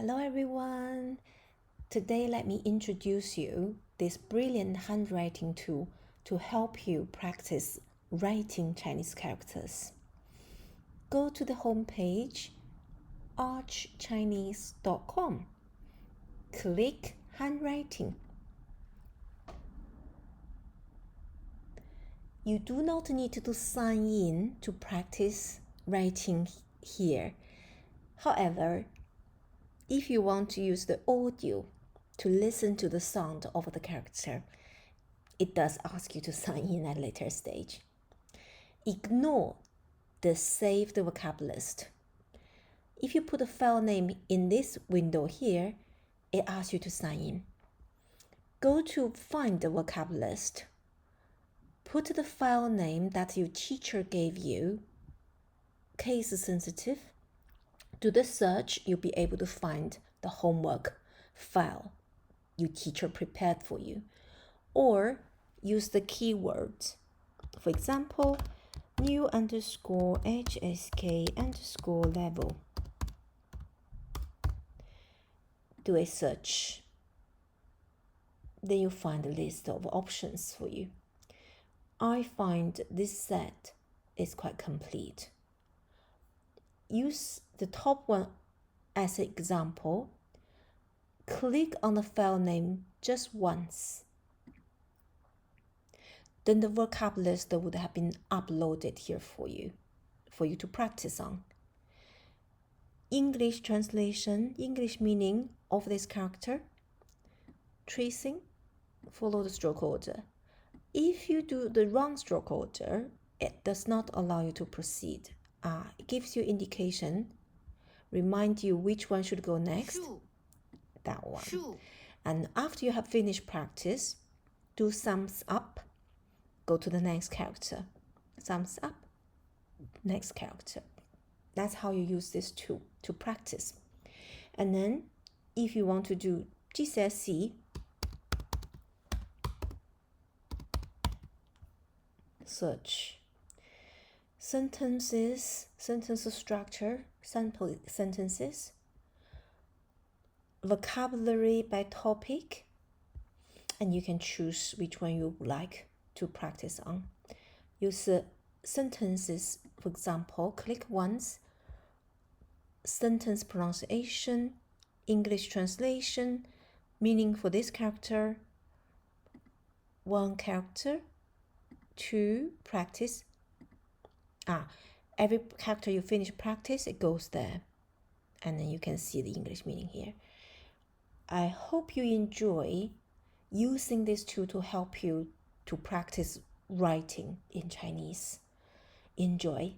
Hello everyone. Today let me introduce you this brilliant handwriting tool to help you practice writing Chinese characters. Go to the home page archchinese.com. Click handwriting. You do not need to sign in to practice writing here. However, if you want to use the audio to listen to the sound of the character, it does ask you to sign in at a later stage. Ignore the saved vocab list. If you put a file name in this window here, it asks you to sign in. Go to find the vocab list. Put the file name that your teacher gave you, case sensitive. Do the search, you'll be able to find the homework file your teacher prepared for you. Or use the keywords. For example, new_HSK_level. Do a search. Then you find a list of options for you. I find this set is quite complete. Use the top one as an example. Click on the file name just once. Then the vocab list would have been uploaded here for you to practice on. English translation, English meaning of this character. Tracing, follow the stroke order. If you do the wrong stroke order, it does not allow you to proceed. It gives you indication, remind you which one should go next. That one. And after you have finished practice, do thumbs up, go to the next character. Thumbs up, next character. That's how you use this tool to practice. And then if you want to do GCSE, search sentences, sentence structure, sample sentences, vocabulary by topic, and you can choose which one you would like to practice on. Use sentences, for example, click once, sentence pronunciation, English translation, meaning for this character, one character, to practice. Every character you finish practice, it goes there. And then you can see the English meaning here. I hope you enjoy using this tool to help you to practice writing in Chinese. Enjoy.